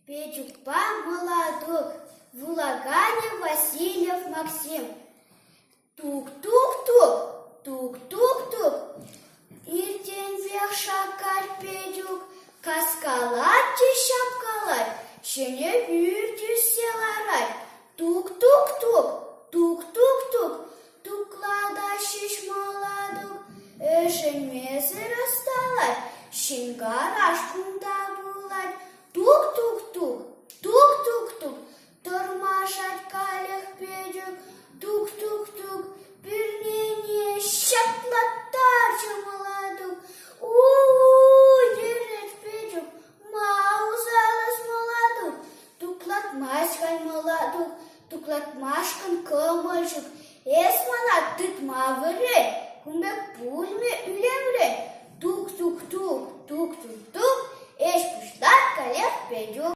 Петюк молодок, в улагане Васильев Максим. Тук-тук-тук, тук-тук-тук. Иртен век шакаль Петюк, каскалат шапкалат, шене бюртю селарай. Тук-тук-тук, тук-тук-тук, туклада шиш молодок, эшемезе расталат, шингараш кунда булат. Тук-тук-тук, тук-тук-тук, тормашать калех Петюк, тук-тук-тук, пирнение щаплатача молодок. Дерет Петюк, маузалас молодок, туклатмашкан молодок, туклатмашкан кымылжык, эсмана тытма вырет, кумбек пульме үлемре. Тук-тук-тук, тук-тук-тук, эш пуштат калех Петюк.